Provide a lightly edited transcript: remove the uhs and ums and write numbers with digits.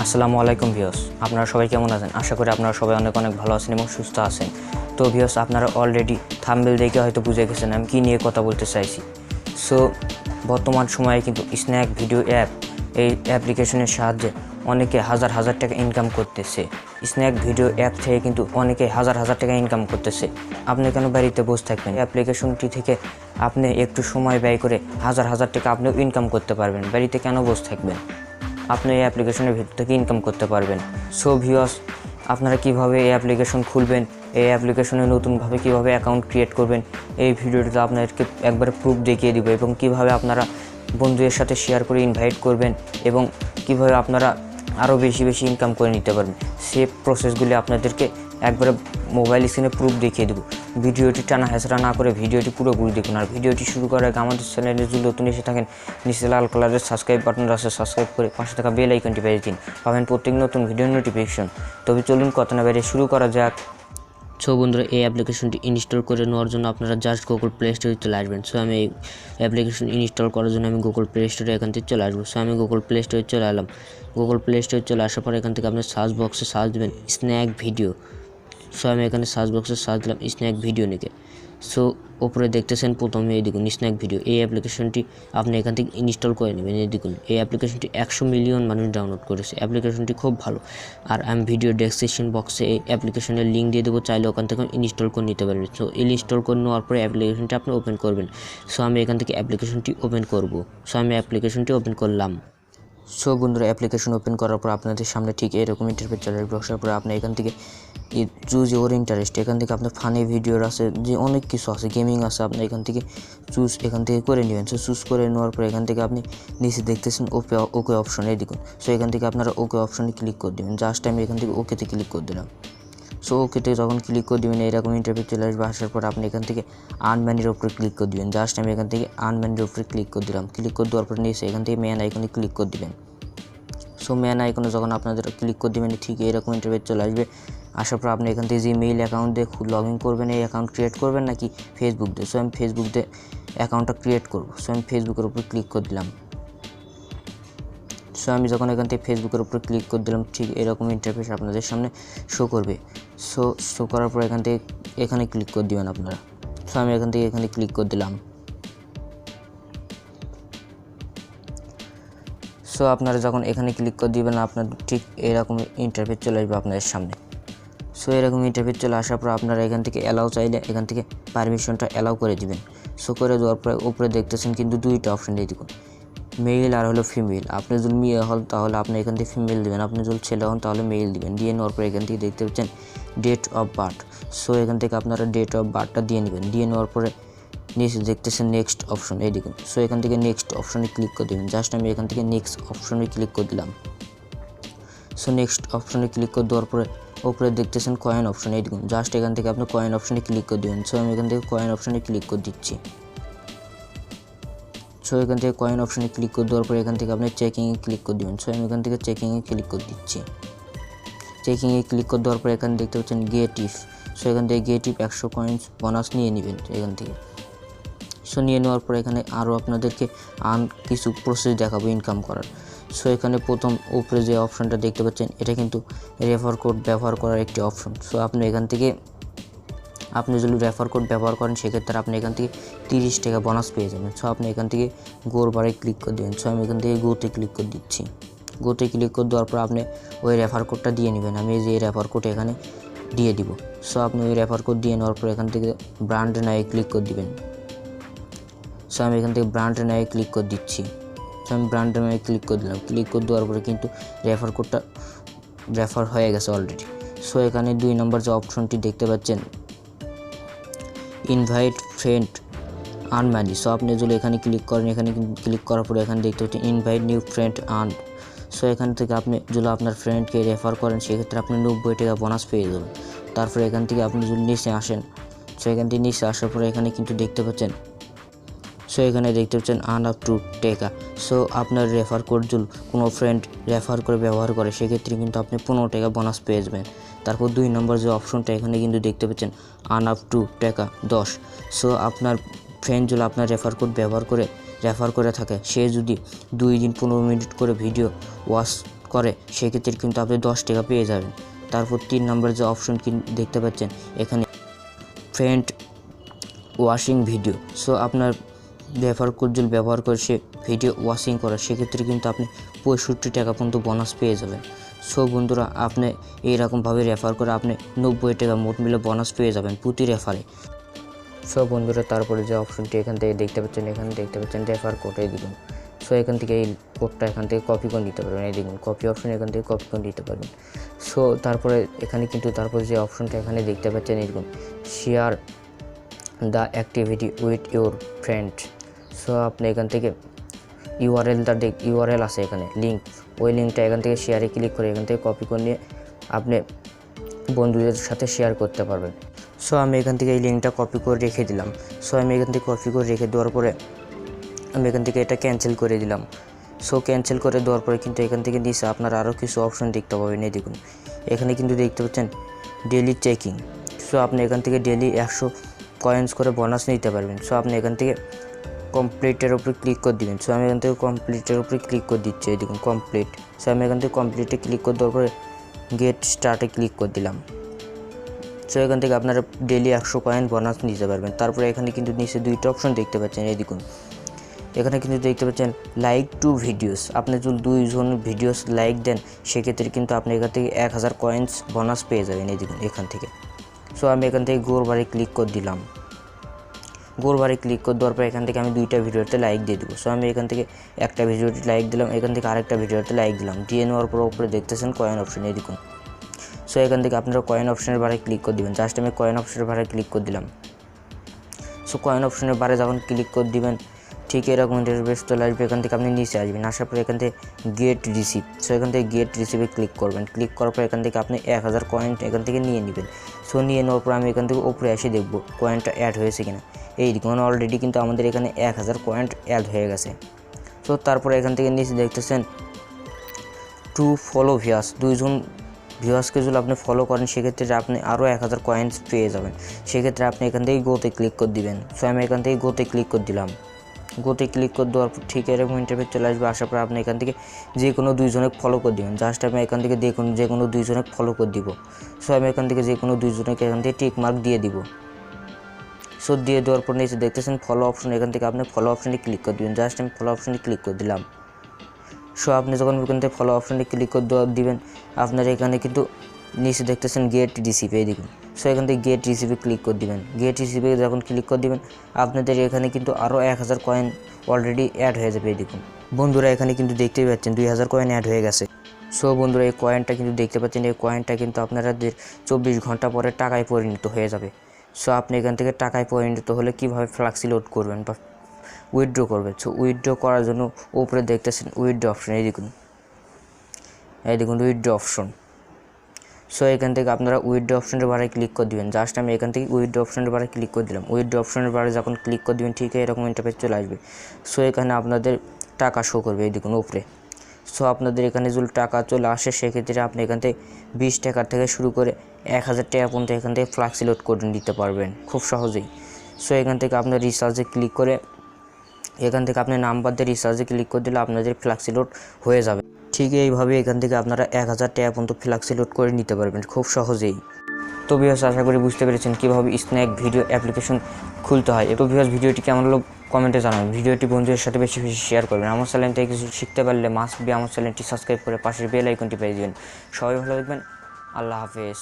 আসসালামু আলাইকুম ভিউয়ার্স, আপনারা সবাই কেমন আছেন? আশা করি আপনারা সবাই অনেক ভালো আছেন এবং সুস্থ আছেন। তো ভিউয়ার্স, আপনারা অলরেডি থাম্বনেল দেখে হয়তো বুঝে গেছেন আমি কী নিয়ে কথা বলতে চাইছি। সো বর্তমান সময়ে কিন্তু স্ন্যাক ভিডিও অ্যাপ, এই অ্যাপ্লিকেশনের সাহায্যে অনেকে হাজার টাকা ইনকাম করতেছে। স্ন্যাক ভিডিও অ্যাপ থেকে কিন্তু অনেকে হাজার টাকা ইনকাম করতেছে। আপনি কেন বাড়িতে বসে থাকবেন? অ্যাপ্লিকেশনটি থেকে আপনি একটু সময় ব্যয় করে হাজার টাকা আপনিও ইনকাম করতে পারবেন। বাড়িতে কেন বসে থাকবেন? আপনি এই অ্যাপ্লিকেশনের ভিতর থেকে ইনকাম করতে পারবেন। সো ভিউয়ার্স, আপনারা কিভাবে এই অ্যাপ্লিকেশন খুলবেন, এই অ্যাপ্লিকেশনে নতুনভাবে কিভাবে অ্যাকাউন্ট ক্রিয়েট করবেন, এই ভিডিওটিতে আপনাদেরকে একবারে প্রুফ দেখিয়ে দিব এবং কিভাবে আপনারা বন্ধুদের সাথে শেয়ার করে ইনভাইট করবেন এবং কিভাবে আপনারা আরও বেশি ইনকাম করে নিতে পারবেন, সেই প্রসেসগুলি আপনাদেরকে একবারে মোবাইল স্ক্রিনে প্রুফ দেখিয়ে দেবো। ভিডিওটি টানা হেঁচড়া না করে ভিডিওটি পুরোপুরি দেখুন। আর ভিডিওটি শুরু করার আগে আমাদের চ্যানেলে যদি নতুন এসে থাকেন, নিচে লাল কালারের সাবস্ক্রাইব বাটন আছে, সাবস্ক্রাইব করে পাশে থাকা বেল আইকনটি বেজে দিন, পাবেন প্রত্যেক নতুন ভিডিও নোটিফিকেশন। তবে চলুন কথা না বেরিয়ে শুরু করা যাক। সো বন্ধুরা, এই অ্যাপ্লিকেশনটি ইনস্টল করে নেওয়ার জন্য আপনারা জাস্ট গুগল প্লে স্টোরে চলে আসবেন। সো আমি এই অ্যাপ্লিকেশন ইনস্টল করার জন্য আমি গুগল প্লে স্টোরে এখান থেকে চলে আসবো। সো আমি গুগল প্লে স্টোরে চলে এলাম। গুগল প্লে স্টোরে চলে আসার পর এখান থেকে আপনার সার্চ বক্সে সার্চ দেবেন স্ন্যাক ভিডিও। সো আমি এখানে সার্চ বক্সে সার্চ দিলাম স্ন্যাক ভিডিও লিখে। সো ওপরে দেখতেছেন প্রথমে এই দেখুন স্ন্যাক ভিডিও। এই অ্যাপ্লিকেশনটি আপনি এখান থেকে ইনস্টল করে নেবেন। এই দেখুন এই অ্যাপ্লিকেশনটি 100 মিলিয়ন মানুষ ডাউনলোড করেছে। অ্যাপ্লিকেশনটি খুব ভালো। আর আমি ভিডিও ডেসক্রিপশন বক্সে এই অ্যাপ্লিকেশনের লিঙ্ক দিয়ে দেবো, চাইলে ওখান থেকে ইনস্টল করে নিতে পারবেন। সো ইনস্টল করে নেওয়ার পরে অ্যাপ্লিকেশনটি আপনি ওপেন করবেন। সো আমি এখান থেকে অ্যাপ্লিকেশনটি ওপেন করব। সো আমি অ্যাপ্লিকেশনটি ওপেন করলাম। সো বন্ধুরা, অ্যাপ্লিকেশন ওপেন করার পর আপনাদের সামনে ঠিক এরকম ইন্টারফেস চলে আসবে। আসার পরে আপনি এখান থেকে চুজ ইউর ইন্টারেস্ট, এখান থেকে আপনার ফানি ভিডিওর আছে, যে অনেক কিছু আছে, গেমিং আছে, আপনি এখান থেকে এখান থেকে করে নেবেন। সো চুজ করে নেওয়ার পর এখান থেকে আপনি নিচে দেখতেছেন ওকে অপশন, এই দেখুন। সো এখান থেকে আপনারা ওকে অপশনে ক্লিক করে দেবেন। জাস্ট আমি এখান থেকে ওকেতে ক্লিক করে দিলাম। সো ওকেতে যখন ক্লিক করে দেবেন এরকম ইন্টারফেস চলে আসবে। আসার পর আপনি এখান থেকে আর্ন মানির উপরে ক্লিক করে দেবেন। জাস্ট আমি এখান থেকে আর্ন মানির উপরে ক্লিক করে দিলাম। ক্লিক করে দেওয়ার পর নিচে এখান থেকে ম্যান আইকনে ক্লিক করে দেবেন। সো ম্যান আইকনে যখন আপনাদের ক্লিক করে দেবেন ঠিক এরকম ইন্টারফেস চলে আসবে। আসার পর আপনি এখান থেকে যে মেইল অ্যাকাউন্ট দিয়ে লগ ইন করবেন, এই অ্যাকাউন্ট ক্রিয়েট করবেন নাকি ফেসবুক দিয়ে। সো আমি ফেসবুক দিয়ে অ্যাকাউন্টটা ক্রিয়েট করব। সো আমি ফেসবুকের উপর ক্লিক করে দিলাম। সো আমি যখন এখান থেকে ফেসবুকের উপর ক্লিক করে দিলাম ঠিক এরকম ইন্টারফেস আপনাদের সামনে শো করবে। শো করার পর এখান থেকে এখানে ক্লিক করে দেবেন আপনারা। সো আমি এখান থেকে এখানে ক্লিক করে দিলাম। সো আপনারা যখন এখানে ক্লিক করে দিবেন আপনার ঠিক এরকম ইন্টারফেস চলে আসবে আপনাদের সামনে। সো এরকম ইন্টারফেস চলে আসার পর আপনারা এখান থেকে অ্যালাউ চাইলে এখান থেকে পারমিশনটা অ্যালাউ করে দিবেন। সো করে দেওয়ার পরে উপরে দেখতেছেন কিন্তু দুইটা অপশন দিয়ে দেখুন, মেল আর হলো ফিমেল। আপনি যদি মেয়ে হন তাহলে আপনি এখান থেকে ফিমেল দেবেন, আপনি যদি ছেলে হন তাহলে মেল দিবেন। দিয়ে নেওয়ার পরে এখান থেকে দেখতে পাচ্ছেন ডেট অফ বার্থ। সো এখান থেকে আপনারা ডেট অফ বার্থটা দিয়ে নেবেন। দিয়ে নেওয়ার পরে নিচে দেখতেছেন নেক্সট অপশন, এই দেখুন। সো এখান থেকে নেক্সট অপশনে ক্লিক করে দেবেন। জাস্ট আমি এখান থেকে নেক্সট অপশনে ক্লিক করে দিলাম। সো নেক্সট অপশনে ক্লিক করে দেওয়ার পরে উপরে দেখতেছেন কয়েন অপশন, এই দেখুন। জাস্ট এখান থেকে আপনি কয়েন অপশনে ক্লিক করে দেবেন। সো আমি এখান থেকে কয়েন অপশনে ক্লিক করে দিচ্ছি। সো এখান থেকে কয়েন অপশনে ক্লিক করে দেওয়ার পরে এখান থেকে আপনি চেকিংয়ে ক্লিক করে দেবেন। সো আমি এখান থেকে চেকিংয়ে ক্লিক করে দিচ্ছি। চেকিংয়ে ক্লিক করে দেওয়ার পরে এখানে দেখতে পাচ্ছেন গেট ইফ। সো এখান থেকে গেট ইফ 100 কয়েন্স বোনাস নিয়ে নেবেন এখান থেকে। সো নিয়ে নেওয়ার পরে এখানে আরও আপনাদেরকে কিছু প্রসেস দেখাবো ইনকাম করার। সো এখানে প্রথম উপরে যে অপশানটা দেখতে পাচ্ছেন এটা কিন্তু রেফার কোড ব্যবহার করার একটি অপশন। সো আপনি এখান থেকে আপনি যদি রেফার কোড ব্যবহার করেন সেক্ষেত্রে আপনি এখান থেকে 30 টাকা বোনাস পেয়ে যাবেন। সো আপনি এখান থেকে গোর বারে ক্লিক করে দেবেন। সো আমি এখান থেকে গোতে ক্লিক করে দিচ্ছি। গোতে ক্লিক করে দেওয়ার পর আপনি ওই রেফার কোডটা দিয়ে নেবেন। আমি যে রেফার কোড এখানে দিয়ে দিব। সো আপনি ওই রেফার কোড দিয়ে নেওয়ার পর এখান থেকে ব্র্যান্ড নামে ক্লিক করে দিবেন। সো আমি এখান থেকে ব্র্যান্ডের নামে ক্লিক করে দিচ্ছি। সো আমি ব্র্যান্ডের নামে ক্লিক করে দিলাম। ক্লিক করে দেওয়ার পরে কিন্তু রেফার কোডটা রেফার হয়ে গেছে অলরেডি। সো এখানে 2 নম্বর যে অপশনটি দেখতে পাচ্ছেন invite friend earn money. So আপনি যদি এখানে ক্লিক করেন, এখানে ক্লিক করার পরে এখানে দেখতে পাচ্ছেন invite new friend earn. So এখান থেকে আপনি যদি আপনার ফ্রেন্ডকে রেফার করেন সেক্ষেত্রে আপনি 90 টাকা বোনাস পেয়ে যাবেন। তারপরে এখান থেকে আপনি যদি নিচে আসেন, সো এখান থেকে নিচে আসার পরে এখানে কিন্তু দেখতে পাচ্ছেন, সো এখানে দেখতে পাচ্ছেন আর্ন আপ টু টাকা। সো আপনার রেফার কোড যদি কোনো ফ্রেন্ড রেফার করে ব্যবহার করে সেক্ষেত্রে কিন্তু আপনি 15 টাকা বোনাস পেয়ে যাবেন। তারপর 2 নম্বর যে অপশনটা এখানে কিন্তু দেখতে পাচ্ছেন আর্ন আপ টু টাকা 10। সো আপনার ফ্রেন্ড যদি আপনার রেফার কোড ব্যবহার করে থাকে, সে যদি 2 দিন 15 মিনিট করে ভিডিও ওয়াচ করে সেক্ষেত্রে কিন্তু আপনি 10 টাকা পেয়ে যাবেন। তারপর 3 নম্বর যে অপশন দেখতে পাচ্ছেন এখানে ফ্রেন্ড ওয়াশিং ভিডিও। সো আপনার রেফার কোড যদি ব্যবহার করে সে ভিডিও ওয়াশিং করে সেক্ষেত্রে কিন্তু আপনি 65 টাকা পর্যন্ত বোনাস পেয়ে যাবেন। সো বন্ধুরা, আপনি এইরকমভাবে রেফার করে আপনি 90 টাকা মোট মিলে বোনাস পেয়ে যাবেন প্রতি রেফারে। সো বন্ধুরা, তারপরে যে অপশনটি এখান থেকে দেখতে পাচ্ছেন, এখানে দেখতে পাচ্ছেন রেফার কোড, এই দেখুন। সো এখান থেকে এই কোডটা এখান থেকে কপি করে নিতে পারবেন, এই দেখুন কপি অপশন এখান থেকে কপি করে নিতে পারবেন। সো তারপরে এখানে কিন্তু তারপরে যে অপশনটা এখানে দেখতে পাচ্ছেন এই দেখুন, share the activity with your friend. So আপনি এখান থেকে ইউআরএল আছে এখানে লিঙ্ক, ওই লিঙ্কটা এখান থেকে শেয়ারে ক্লিক করে এখান থেকে কপি করে নিয়ে আপনি বন্ধুদের সাথে শেয়ার করতে পারবেন। সো আমি এখান থেকে এই লিঙ্কটা কপি করে রেখে দিলাম। সো আমি এখান থেকে কপি করে রেখে দেওয়ার পরে আমি এখান থেকে এটা ক্যান্সেল করে দিলাম। সো ক্যান্সেল করে দেওয়ার পরে কিন্তু এখান থেকে নিচে আপনারা আরও কিছু অপশন দেখতে পাবেন, এই দেখুন এখানে কিন্তু দেখতে পাচ্ছেন ডেলি চেকিং। সো আপনি এখান থেকে ডেলি 100 কয়েন্স করে বোনাস নিতে পারবেন। সো আপনি এখান থেকে কমপ্লিটের উপরে ক্লিক করে দিবেন। সো আমি এখান থেকে কমপ্লিটের উপরে ক্লিক করে দিচ্ছি, এই দেখুন কমপ্লিট। সো আমি এখান থেকে কমপ্লিটে ক্লিক করে দেওয়ার পরে গেট স্টার্টে ক্লিক করে দিলাম। সো এখান থেকে আপনারা ডেলি 100 কয়েন বোনাস নিতে পারবেন। তারপরে এখানে কিন্তু নিচে 2টা অপশন দেখতে পাচ্ছেন, এই দেখুন এখানে কিন্তু দেখতে পাচ্ছেন লাইক টু ভিডিওস। আপনি যদি 2জন ভিডিওস লাইক দেন সেক্ষেত্রে কিন্তু আপনি এখান থেকে 1000 কয়েন্স বোনাস পেয়ে যাবেন, এই দেখুন এখান থেকে। সো আমি এখান থেকে গোর বারে ক্লিক করে দিলাম। গোর বারে ক্লিক করে দেওয়ার পর এখান থেকে আমি 2টা ভিডিওতে লাইক দিয়ে দেবো। সো আমি এখান থেকে একটা ভিডিওতে লাইক দিলাম, এখান থেকে আরেকটা ভিডিওতে লাইক দিলাম, দিয়ে নেওয়ার পর উপরে দেখতেছেন কয়েন অপশন, এই দেখুন। সো এখান থেকে আপনারা কয়েন অপশনের বারে ক্লিক করে দিবেন। জাস্ট আমি কয়েন অপশনের বারে ক্লিক করে দিলাম। সো কয়েন অপশনের বারে যখন ক্লিক করে দিবেন ঠিক এরকম ইন্টারফেস চলে আসবে। এখান থেকে আপনি নিচে আসবেন, আসার পরে এখান থেকে গেট রিসিভ। সো এখান থেকে গেট রিসিভে ক্লিক করবেন। ক্লিক করার পর এখান থেকে আপনি 1000 কয়েন এখান থেকে নিয়ে নেবেন। সো নিয়ে নেওয়ার পর আমি এখান থেকে উপরে এসে দেখব কয়েনটা অ্যাড হয়েছে কিনা। এই দেখুন অলরেডি কিন্তু আমাদের এখানে 1000 কয়েন অ্যাড হয়ে গেছে। সো তারপরে এখান থেকে নিচে দেখতেছেন টু ফলো ভিউয়ার্স, 2জন ভিউয়ার্সকে যদি আপনি ফলো করেন সেক্ষেত্রে আপনি আরও 1000 কয়েন্স পেয়ে যাবেন। সেক্ষেত্রে আপনি এখান থেকে গোতে ক্লিক করে দিবেন। সো আমি এখান থেকে গোতে ক্লিক করে দিলাম। গোতে ক্লিক করে দেওয়ার পর ঠিক এরকম ইন্টারফেস চলে আসবে। আসার পর আপনি এখান থেকে যে কোনো 2জনকে ফলো করে দেবেন। জাস্ট আমি এখান থেকে যে কোনো 2জনকে ফলো করে দিব। সো আমি এখান থেকে যে কোনো 2জনকে এখান থেকে টিক মার্ক দিয়ে দিব। সো দিয়ে দেওয়ার পর নিচে দেখতেছেন ফলো অপশন, এখান থেকে আপনি ফলো অপশনে ক্লিক করে দেবেন। জাস্ট আমি ফলো অপশনে ক্লিক করে দিলাম। সো আপনি যখন এখান থেকে ফলো অপশনে ক্লিক করে দিবেন আপনার এখানে কিন্তু নিচে দেখতেছেন গেট রিসিভ, এই দেখুন। সো এখান থেকে গেট রিসিভে ক্লিক করে দিবেন। গেট রিসিভে যখন ক্লিক করে দিবেন আপনাদের এখানে কিন্তু আরও 1000 কয়েন অলরেডি অ্যাড হয়ে যাবে, এই দেখুন। বন্ধুরা এখানে কিন্তু দেখতেই পাচ্ছেন 2000 কয়েন অ্যাড হয়ে গেছে। সো বন্ধুরা এই কয়েনটা কিন্তু দেখতে পাচ্ছেন, এই কয়েনটা কিন্তু আপনাদের 24 ঘন্টা পরে টাকায় পরিণত হয়ে যাবে। সো আপনি এখান থেকে টাকায় পরিণত হলে কীভাবে ফ্লাক্সি লোড করবেন বা উইথড্র করবেন। সো উইথড্র করার জন্য উপরে দেখতেছেন উইথড্র অপশন, এই দেখুন উইথড্র অপশন। সো এখান থেকে আপনারা উইথড্র অপশনের বারে ক্লিক করে দিবেন। জাস্ট আমি এখান থেকে উইথড্র অপশনের বারে ক্লিক করে দিলাম। উইথড্র অপশনের বারে যখন ক্লিক করে দিবেন ঠিক এরকম ইন্টারফেস চলে আসবে। সো এখানে আপনাদের টাকা শো করবে, এই দেখুন উপরে। সো আপনাদের এখানে যদি টাকা চলে আসে সেক্ষেত্রে আপনি এখান থেকে 20 টাকার থেকে শুরু করে 1000 টাকা পর্যন্ত এখান থেকে ফ্লাক্সি লোড করে নিতে পারবেন খুব সহজেই। সো এখান থেকে আপনার রিচার্জে ক্লিক করে এখান থেকে আপনি নাম্বার দিয়ে রিচার্জে ক্লিক করে দিলে আপনাদের ফ্লাক্সি লোড হয়ে যাবে। ঠিক এইভাবে এখান থেকে আপনারা 1000 টাকা পর্যন্ত ফ্লাক্সি লোড করে নিতে পারবেন খুব সহজেই। তো ভিউয়ার্স আশা করি বুঝতে পেরেছেন কীভাবে স্ন্যাক ভিডিও অ্যাপ্লিকেশন খুলতে হয়। তো ভিউয়ার্স ভিডিওটি কেমন হলো কমেন্টে জানাবেন। ভিডিওটি বন্ধুদের সাথে বেশি বেশি শেয়ার করবেন। আমার চ্যানেল থেকে কিছু শিখতে পারলে মাস্ট বি আমার চ্যানেলটি সাবস্ক্রাইব করে পাশের বেল আইকনটি পেয়ে যাবেন। সবাই ভালো থাকবেন। আল্লাহ হাফেজ।